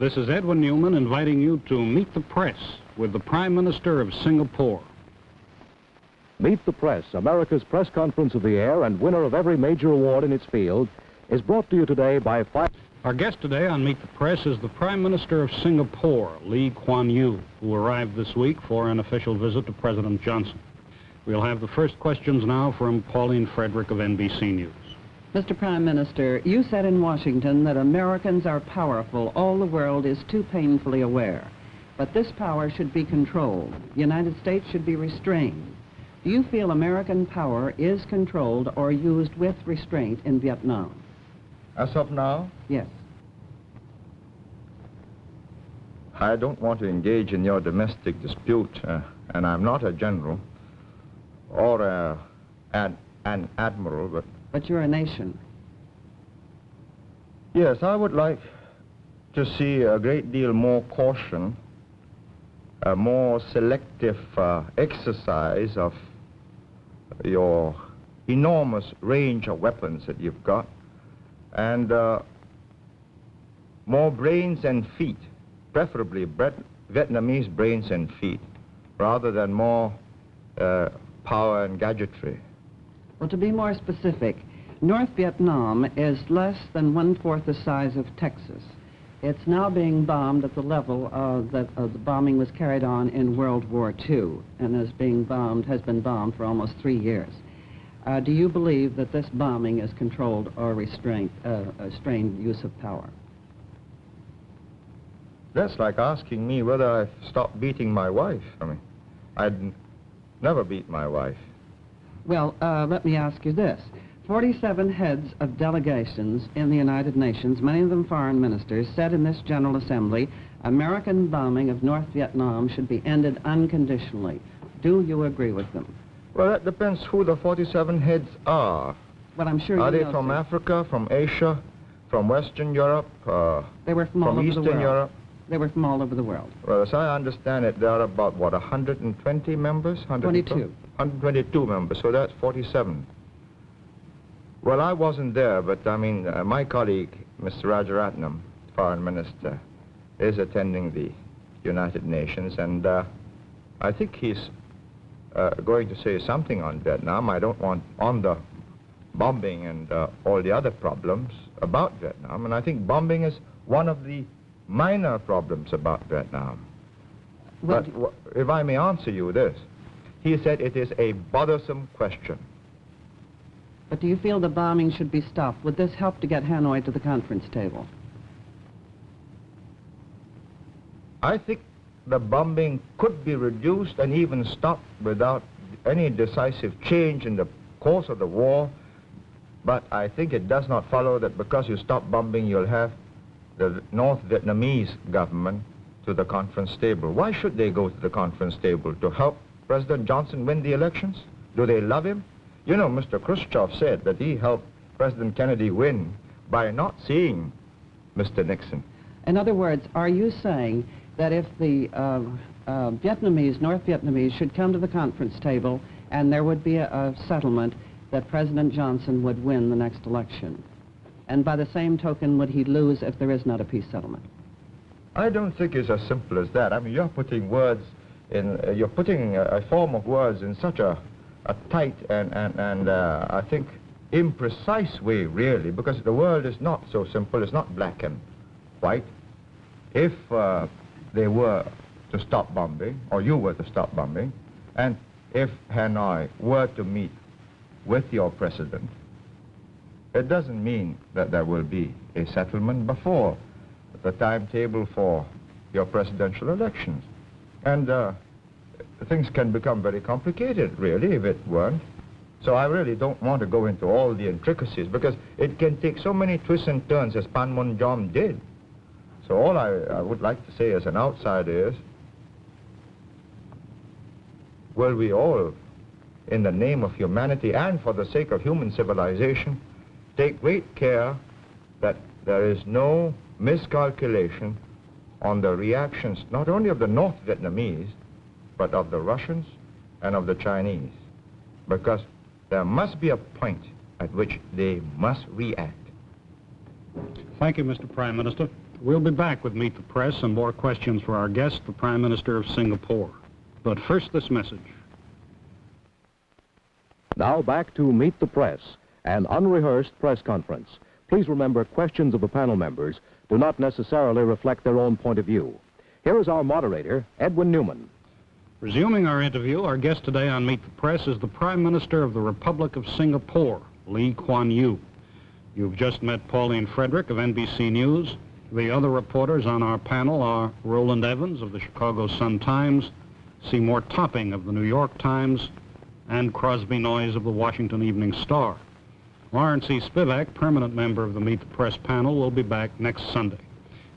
This is Edwin Newman inviting you to Meet the Press with the Prime Minister of Singapore. Meet the Press, America's press conference of the year and winner of every major award in its field, is brought to you today by Our guest today on Meet the Press is the Prime Minister of Singapore, Lee Kuan Yew, who arrived this week for an official visit to President Johnson. We'll have the first questions now from Pauline Frederick of NBC News. Mr. Prime Minister, you said in Washington that Americans are powerful. All the world is too painfully aware. But this power should be controlled. The United States should be restrained. Do you feel American power is controlled or used with restraint in Vietnam? As of now? Yes. I don't want to engage in your domestic dispute, and I'm not a general or an admiral, But you're a nation. Yes, I would like to see a great deal more caution, a more selective exercise of your enormous range of weapons that you've got, and more brains and feet, preferably Vietnamese brains and feet, rather than more power and gadgetry. Well, to be more specific, North Vietnam is less than 1/4 the size of Texas. It's now being bombed at the level that the bombing was carried on in World War II, and has been bombed for almost 3 years. Do you believe that this bombing is controlled or restrained use of power? That's like asking me whether I've stopped beating my wife. I mean, I'd never beat my wife. Well, let me ask you this. 47 heads of delegations in the United Nations, many of them foreign ministers, said in this General Assembly, American bombing of North Vietnam should be ended unconditionally. Do you agree with them? Well, that depends who the 47 heads are. Well, I'm sure you Are they know, from sir. Africa, from Asia, from Western Europe, They were from all over the Eastern world. Europe? They were from all over the world. Well, as I understand it, there are about, what, 120 members? 22. 122 members, so that's 47. Well, I wasn't there, but I mean, my colleague, Mr. Rajaratnam, Foreign Minister, is attending the United Nations, and I think he's going to say something on Vietnam. I don't want on the bombing and all the other problems about Vietnam, and I think bombing is one of the minor problems about Vietnam. Well, But if I may answer you this, he said it is a bothersome question. but do you feel the bombing should be stopped? Would this help to get Hanoi to the conference table? I think the bombing could be reduced and even stopped without any decisive change in the course of the war, but I think it does not follow that because you stop bombing, you'll have the North Vietnamese government to the conference table. Why should they go to the conference table? To help President Johnson win the elections? Do they love him? You know, Mr. Khrushchev said that he helped President Kennedy win by not seeing Mr. Nixon. In other words, are you saying that if the North Vietnamese should come to the conference table and there would be a settlement that President Johnson would win the next election? And by the same token, would he lose if there is not a peace settlement? I don't think it's as simple as that. I mean, you're putting words in, you're putting a form of words in such a tight and I think imprecise way, really, because the world is not so simple. It's not black and white. If they were to stop bombing, or you were to stop bombing, and if Hanoi were to meet with your president, it doesn't mean that there will be a settlement before the timetable for your presidential elections. And things can become very complicated, really, if it weren't. So I really don't want to go into all the intricacies, because it can take so many twists and turns, as Panmunjom did. So all I would like to say as an outsider is, will we all, in the name of humanity and for the sake of human civilization, take great care that there is no miscalculation on the reactions, not only of the North Vietnamese, but of the Russians and of the Chinese, because there must be a point at which they must react. Thank you, Mr. Prime Minister. We'll be back with Meet the Press and more questions for our guest, the Prime Minister of Singapore. But first, this message. Now back to Meet the Press, an unrehearsed press conference. Please remember, questions of the panel members do not necessarily reflect their own point of view. Here is our moderator, Edwin Newman. Resuming our interview, our guest today on Meet the Press is the Prime Minister of the Republic of Singapore, Lee Kuan Yew. You've just met Pauline Frederick of NBC News. The other reporters on our panel are Roland Evans of the Chicago Sun-Times, Seymour Topping of the New York Times, and Crosby Noyes of the Washington Evening Star. Lawrence E. Spivak, permanent member of the Meet the Press panel, will be back next Sunday.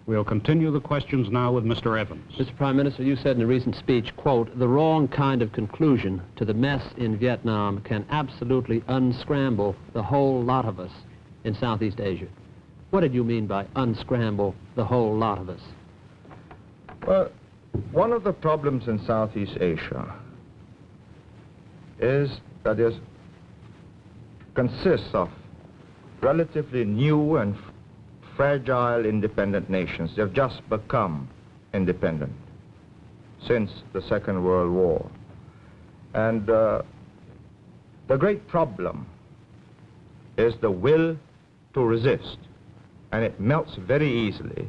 We'll continue the questions now with Mr. Evans. Mr. Prime Minister, you said in a recent speech, quote, "The wrong kind of conclusion to the mess in Vietnam can absolutely unscramble the whole lot of us in Southeast Asia." What did you mean by unscramble the whole lot of us? Well, one of the problems in Southeast Asia is that it consists of relatively new and fragile independent nations. They've just become independent since the Second World War. And the great problem is the will to resist. And it melts very easily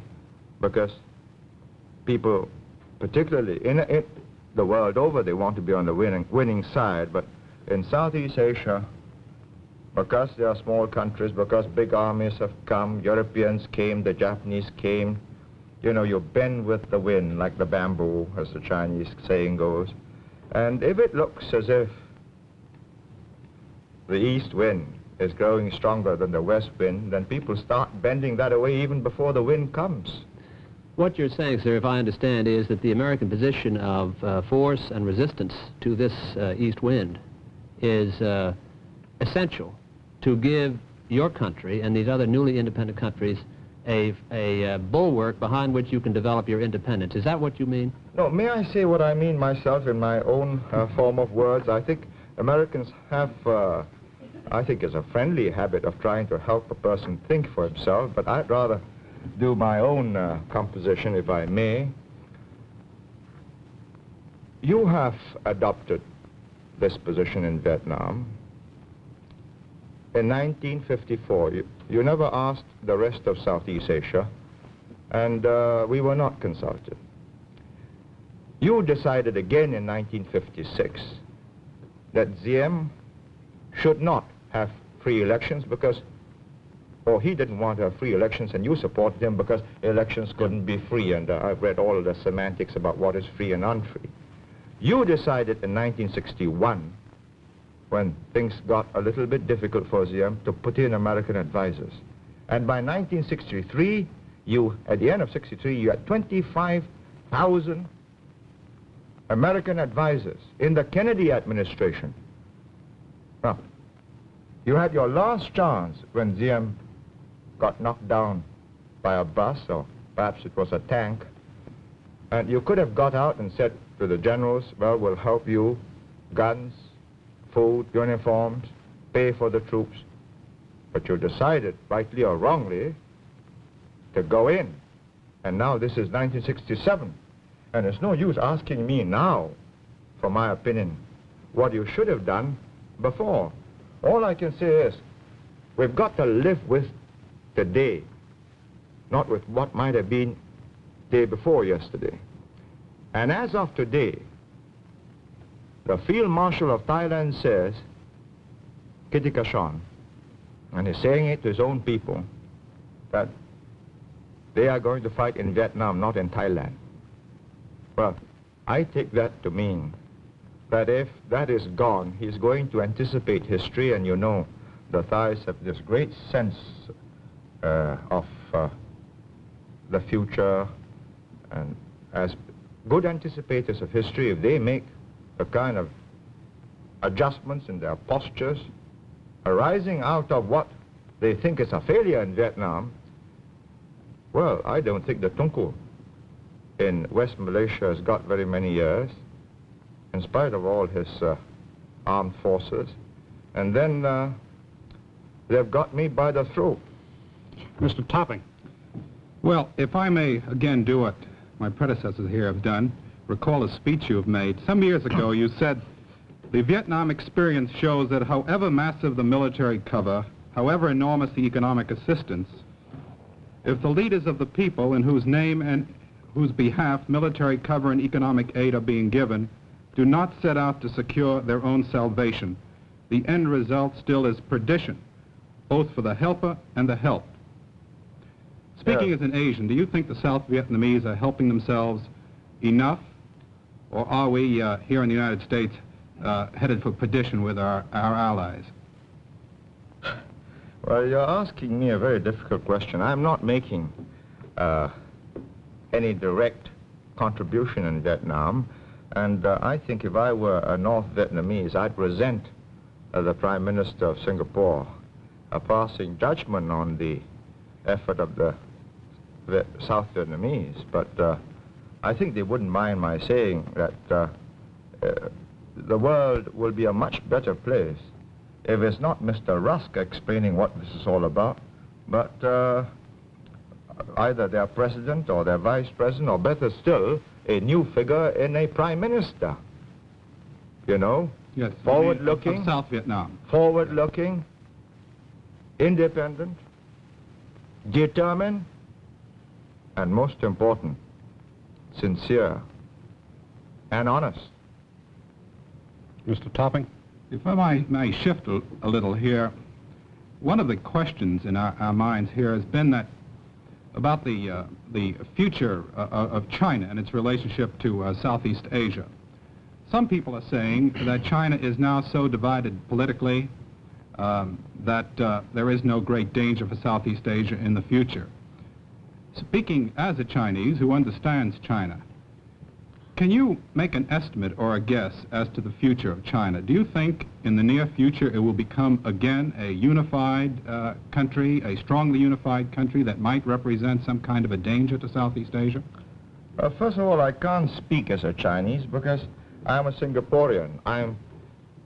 because people, particularly in the world over, they want to be on the winning side. But in Southeast Asia, because they are small countries, because big armies have come, Europeans came, the Japanese came, you know, you bend with the wind like the bamboo, as the Chinese saying goes. And if it looks as if the east wind is growing stronger than the west wind, then people start bending that away even before the wind comes. What you're saying, sir, if I understand, is that the American position of force and resistance to this east wind is essential to give your country and these other newly independent countries a bulwark behind which you can develop your independence. Is that what you mean? No, may I say what I mean myself in my own form of words? I think Americans have, I think, is a friendly habit of trying to help a person think for himself, but I'd rather do my own composition, if I may. You have adopted this position in Vietnam. In 1954, you never asked the rest of Southeast Asia, and we were not consulted. You decided again in 1956 that Diem should not have free elections because, or he didn't want to have free elections, and you supported him because elections couldn't be free, and I've read all of the semantics about what is free and unfree. You decided in 1961, when things got a little bit difficult for Diem, to put in American advisors. And by 1963, at the end of 63, you had 25,000 American advisors in the Kennedy administration. Now, you had your last chance when Diem got knocked down by a bus, or perhaps it was a tank, and you could have got out and said to the generals, well, we'll help you, guns, food, uniforms, pay for the troops. But you decided, rightly or wrongly, to go in. And now this is 1967. And it's no use asking me now, for my opinion, what you should have done before. All I can say is, we've got to live with today, not with what might have been day before yesterday. And as of today, the Field Marshal of Thailand says, Kitikashon, and he's saying it to his own people, that they are going to fight in Vietnam, not in Thailand. Well, I take that to mean that if that is gone, he's going to anticipate history, and you know, the Thais have this great sense of the future, and as good anticipators of history, if they make a kind of adjustments in their postures arising out of what they think is a failure in Vietnam, well, I don't think the Tunku in West Malaysia has got very many years, in spite of all his armed forces. And then they've got me by the throat. Mr. Topping, Well, if I may again do what my predecessors here have done, recall a speech you have made. Some years ago you said, the Vietnam experience shows that however massive the military cover, however enormous the economic assistance, if the leaders of the people in whose name and whose behalf military cover and economic aid are being given do not set out to secure their own salvation, the end result still is perdition, both for the helper and the helped. Speaking as an Asian, do you think the South Vietnamese are helping themselves enough, or are we here in the United States headed for perdition with our allies? Well, you're asking me a very difficult question. I'm not making any direct contribution in Vietnam, and I think if I were a North Vietnamese, I'd resent the Prime Minister of Singapore passing judgment on the effort of the South Vietnamese, but I think they wouldn't mind my saying that the world will be a much better place if it's not Mr. Rusk explaining what this is all about, but either their president or their vice president, or better still, a new figure in a prime minister. You know? Yes. Forward-looking. Of South Vietnam. Forward-looking, independent, determined, and most important, sincere and honest. Mr. Topping? If I may shift a little here, one of the questions in our minds here has been that about the future of China and its relationship to Southeast Asia. Some people are saying that China is now so divided politically that there is no great danger for Southeast Asia in the future. Speaking as a Chinese who understands China, can you make an estimate or a guess as to the future of China? Do you think in the near future it will become again a unified country, a strongly unified country that might represent some kind of a danger to Southeast Asia? First of all, I can't speak as a Chinese because I'm a Singaporean. I'm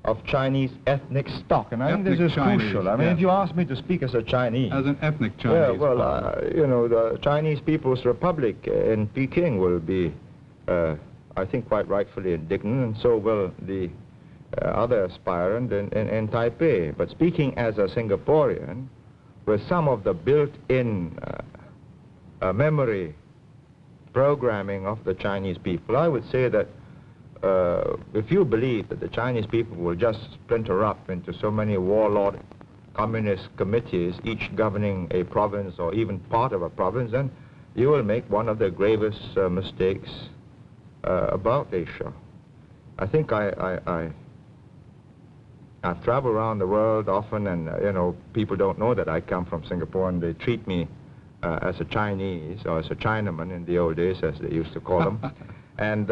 of Chinese ethnic stock, and I think this is crucial. I mean, if you ask me to speak as a Chinese... As an ethnic Chinese. Yeah, well, you know, the Chinese People's Republic in Peking will be... I think quite rightfully indignant, and so will the other aspirant in Taipei. But speaking as a Singaporean, with some of the built-in memory programming of the Chinese people, I would say that if you believe that the Chinese people will just splinter up into so many warlord communist committees, each governing a province or even part of a province, then you will make one of the gravest mistakes about Asia. I think I've traveled around the world often, and you know, people don't know that I come from Singapore, and they treat me as a Chinese or as a Chinaman in the old days, as they used to call them. And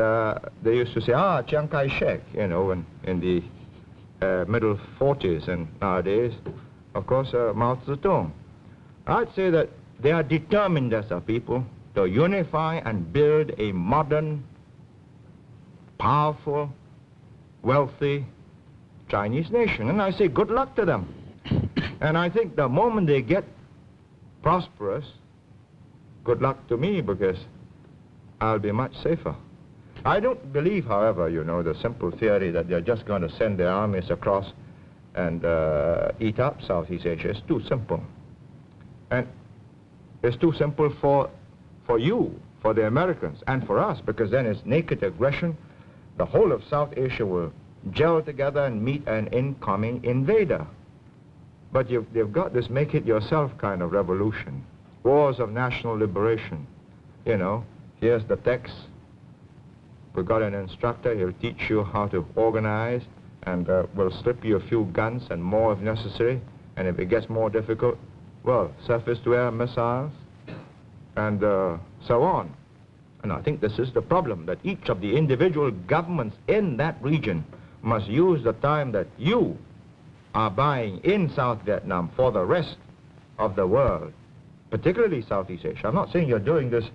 they used to say, Chiang Kai-shek, you know, in the middle 40s, and nowadays, of course, Mao Zedong. I'd say that they are determined as a people to unify and build a modern, powerful, wealthy Chinese nation. And I say good luck to them. And I think the moment they get prosperous, good luck to me, because I'll be much safer. I don't believe, however, you know, the simple theory that they're just going to send their armies across and eat up Southeast Asia. It's too simple. And it's too simple for you, for the Americans, and for us, because then it's naked aggression. The whole of South Asia will gel together and meet an incoming invader. But they've got this make-it-yourself kind of revolution. Wars of national liberation. You know, here's the text. We've got an instructor. He'll teach you how to organize, and we'll slip you a few guns and more if necessary. And if it gets more difficult, well, surface-to-air missiles, and so on. And I think this is the problem, that each of the individual governments in that region must use the time that you are buying in South Vietnam for the rest of the world, particularly Southeast Asia. I'm not saying you're doing this,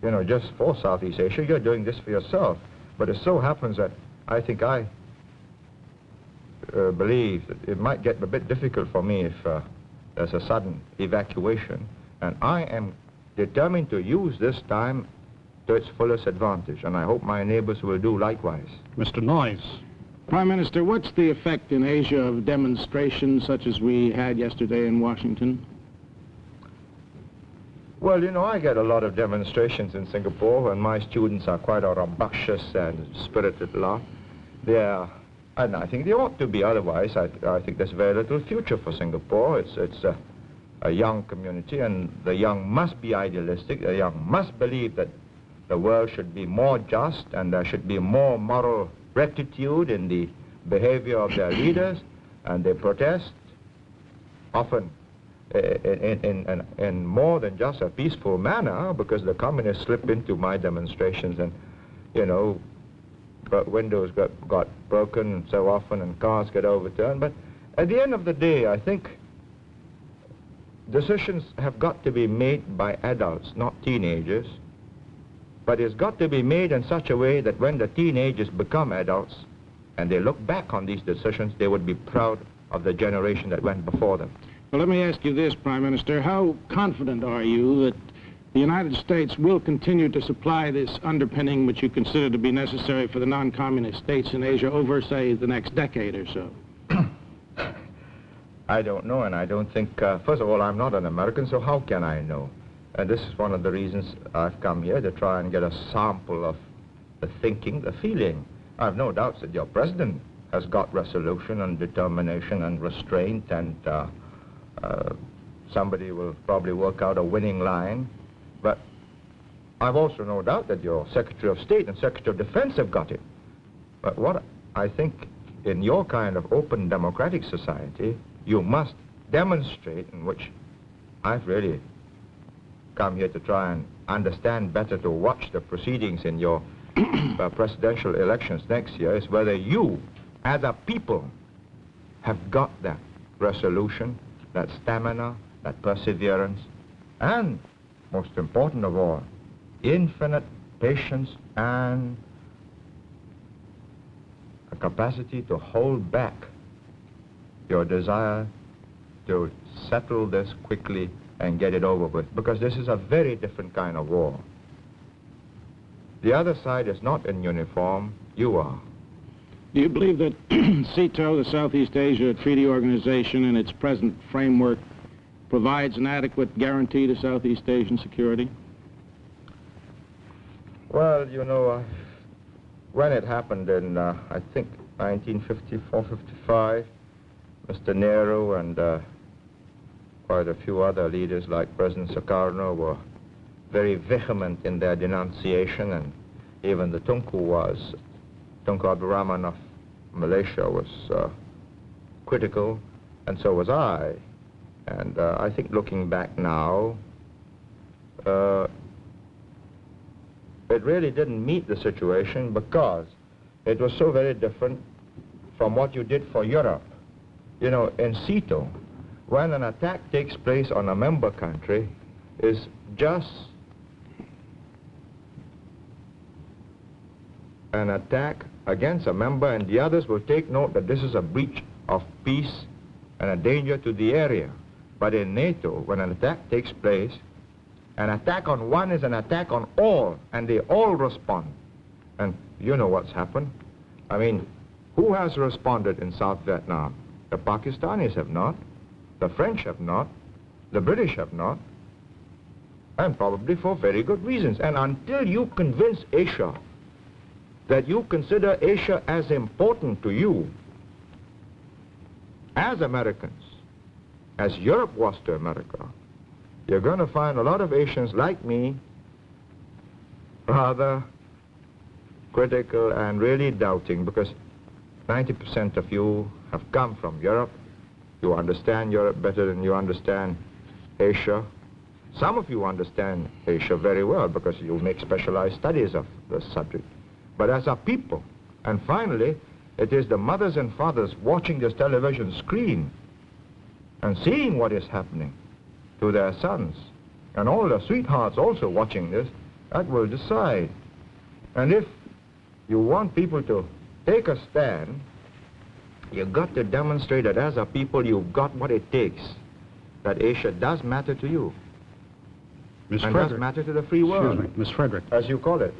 you know, just for Southeast Asia. You're doing this for yourself. But it so happens that I think I believe that it might get a bit difficult for me if there's a sudden evacuation. And I am determined to use this time to its fullest advantage, and I hope my neighbors will do likewise. Mr. Noyes. Prime Minister, what's the effect in Asia of demonstrations such as we had yesterday in Washington? Well, you know, I get a lot of demonstrations in Singapore, and my students are quite a rambunctious and spirited lot. And I think they ought to be. Otherwise, I think there's very little future for Singapore. It's a young community, and the young must be idealistic. The young must believe that the world should be more just, and there should be more moral rectitude in the behavior of their leaders, and they protest often in more than just a peaceful manner, because the communists slip into my demonstrations and, you know, windows got broken so often and cars get overturned. But at the end of the day, I think decisions have got to be made by adults, not teenagers. But it's got to be made in such a way that when the teenagers become adults and they look back on these decisions, they would be proud of the generation that went before them. Well, let me ask you this, Prime Minister. How confident are you that the United States will continue to supply this underpinning which you consider to be necessary for the non-communist states in Asia over, say, the next decade or so? I don't know, and I don't think, first of all, I'm not an American, so how can I know? And this is one of the reasons I've come here, to try and get a sample of the thinking, the feeling. I have no doubts that your president has got resolution and determination and restraint, and somebody will probably work out a winning line. But I've also no doubt that your Secretary of State and Secretary of Defense have got it. But what I think in your kind of open democratic society, you must demonstrate, in which I've really come here to try and understand better, to watch the proceedings in your presidential elections next year, is whether you, as a people, have got that resolution, that stamina, that perseverance, and, most important of all, infinite patience and a capacity to hold back your desire to settle this quickly and get it over with, because this is a very different kind of war. The other side is not in uniform, you are. Do you believe that CETO, the Southeast Asia Treaty Organization, in its present framework, provides an adequate guarantee to Southeast Asian security? Well, you know, when it happened in, I think, 1954, 55, Mr. Nehru and quite a few other leaders like President Sukarno were very vehement in their denunciation, and even the Tunku Abdul Rahman of Malaysia was critical, and so was I. And I think looking back now, it really didn't meet the situation, because it was so very different from what you did for Europe. You know, in CETO, when an attack takes place on a member country, is just an attack against a member, and the others will take note that this is a breach of peace and a danger to the area. But in NATO, when an attack takes place, an attack on one is an attack on all, and they all respond. And you know what's happened. I mean, who has responded in South Vietnam? The Pakistanis have not, the French have not, the British have not, and probably for very good reasons. And until you convince Asia that you consider Asia as important to you, as Americans, as Europe was to America, you're going to find a lot of Asians like me rather critical and really doubting, because 90% of you have come from Europe. You understand Europe better than you understand Asia. Some of you understand Asia very well because you make specialized studies of the subject. But as a people, and finally, it is the mothers and fathers watching this television screen and seeing what is happening to their sons, and all the sweethearts also watching this, that will decide. And if you want people to take a stand, you've got to demonstrate that as a people you've got what it takes, that Asia does matter to you. Ms. And Frederick. that's matter to the free world. Excuse me, Ms. Frederick. As you call it.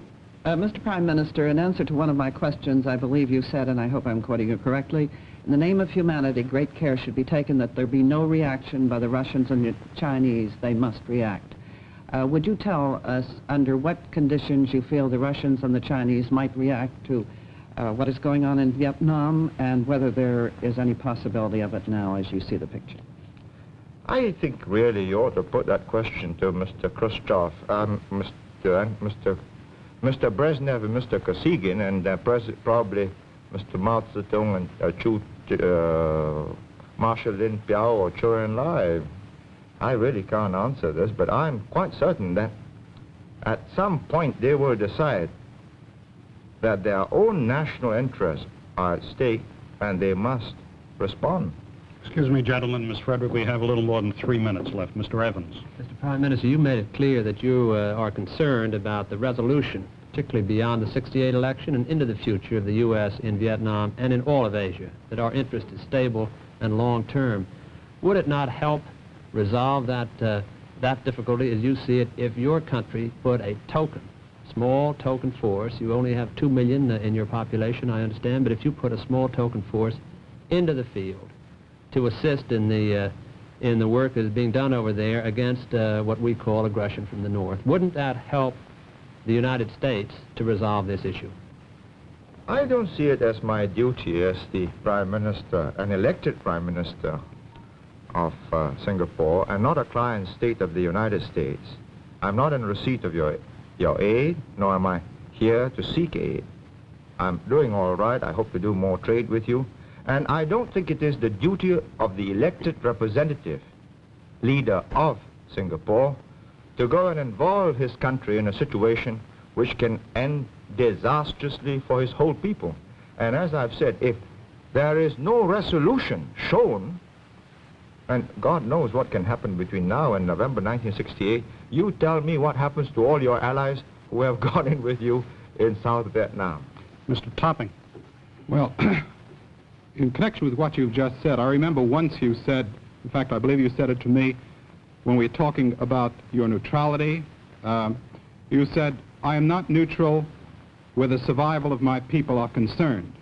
Mr. Prime Minister, in answer to one of my questions, I believe you said, and I hope I'm quoting you correctly, in the name of humanity, great care should be taken that there be no reaction by the Russians and the Chinese. They must react. Would you tell us under what conditions you feel the Russians and the Chinese might react to what is going on in Vietnam, and whether there is any possibility of it now as you see the picture? I think really you ought to put that question to Mr. Khrushchev, Mr. Brezhnev and Mr. Kosygin, and probably Mr. Mao Zedong and Marshal Lin Piao or Zhou Enlai. I really can't answer this, but I'm quite certain that at some point they will decide that their own national interests are at stake and they must respond. Excuse me, gentlemen, Ms. Frederick, we have a little more than 3 minutes left. Mr. Evans. Mr. Prime Minister, you made it clear that you are concerned about the resolution, particularly beyond the '68 election and into the future of the U.S. in Vietnam and in all of Asia, that our interest is stable and long-term. Would it not help resolve that difficulty, as you see it, if your country put a small token force? You only have 2 million in your population, I understand, but if you put a small token force into the field to assist in the work that is being done over there against what we call aggression from the North, wouldn't that help the United States to resolve this issue? I don't see it as my duty as the Prime Minister, an elected Prime Minister of Singapore, and not a client state of the United States. I'm not in receipt of your aid, nor am I here to seek aid. I'm doing all right. I hope to do more trade with you. And I don't think it is the duty of the elected representative, leader of Singapore, to go and involve his country in a situation which can end disastrously for his whole people. And as I've said, if there is no resolution shown, and God knows what can happen between now and November 1968, you tell me what happens to all your allies who have gone in with you in South Vietnam. Mr. Topping. Well, in connection with what you've just said, I remember once you said, in fact, I believe you said it to me, when we were talking about your neutrality, you said, I am not neutral where the survival of my people are concerned.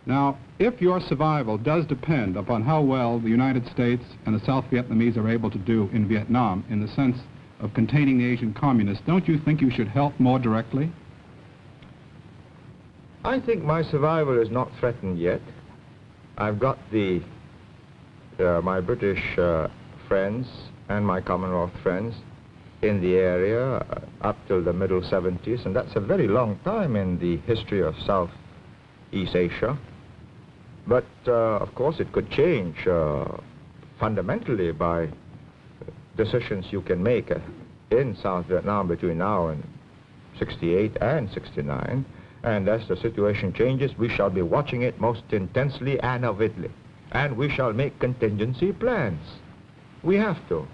Now, if your survival does depend upon how well the United States and the South Vietnamese are able to do in Vietnam in the sense of containing the Asian communists, don't you think you should help more directly? I think my survival is not threatened yet. I've got my British friends and my Commonwealth friends in the area up till the middle 70s, and that's a very long time in the history of Southeast Asia. But, of course, it could change fundamentally by decisions you can make in South Vietnam between now and 68 and 69. And as the situation changes, we shall be watching it most intensely and avidly. And we shall make contingency plans. We have to.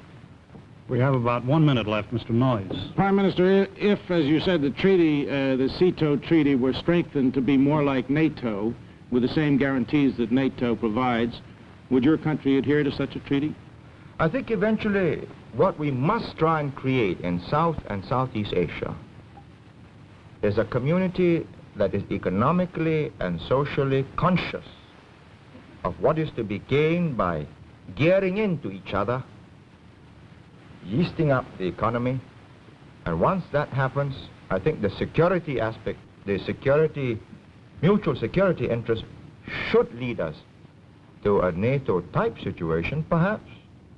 We have about 1 minute left, Mr. Noyes. Prime Minister, if, as you said, the treaty, the CETO treaty, were strengthened to be more like NATO, with the same guarantees that NATO provides, would your country adhere to such a treaty? I think eventually what we must try and create in South and Southeast Asia is a community that is economically and socially conscious of what is to be gained by gearing into each other, yeasting up the economy, and once that happens, I think the security aspect, mutual security interest should lead us to a NATO-type situation, perhaps,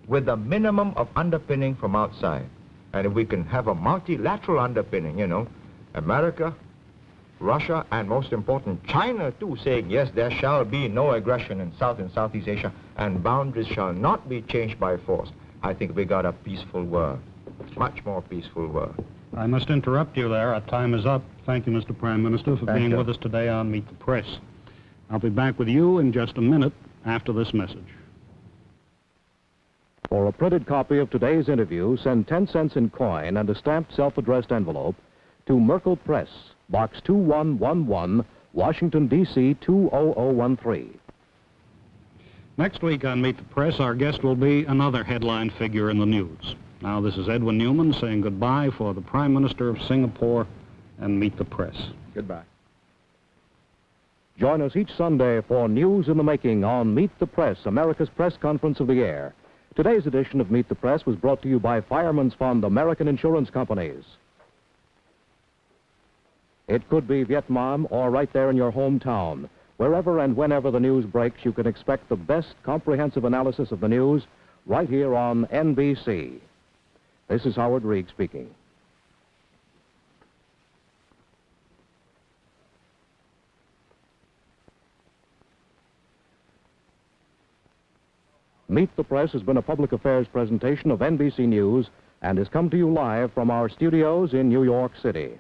with a minimum of underpinning from outside. And if we can have a multilateral underpinning, you know, America, Russia, and most important, China too, saying, yes, there shall be no aggression in South and Southeast Asia, and boundaries shall not be changed by force. I think we got a peaceful world, much more peaceful world. I must interrupt you there. Our time is up. Thank you, Mr. Prime Minister, for being with us today on Meet the Press. I'll be back with you in just a minute after this message. For a printed copy of today's interview, send 10 cents in coin and a stamped self-addressed envelope to Merkel Press, Box 2111, Washington, D.C. 20013. Next week on Meet the Press, our guest will be another headline figure in the news. Now, this is Edwin Newman saying goodbye for the Prime Minister of Singapore and Meet the Press. Goodbye. Join us each Sunday for News in the Making on Meet the Press, America's press conference of the air. Today's edition of Meet the Press was brought to you by Fireman's Fund American Insurance Companies. It could be Vietnam or right there in your hometown. Wherever and whenever the news breaks, you can expect the best comprehensive analysis of the news right here on NBC. This is Howard Reed speaking. Meet the Press has been a public affairs presentation of NBC News and has come to you live from our studios in New York City.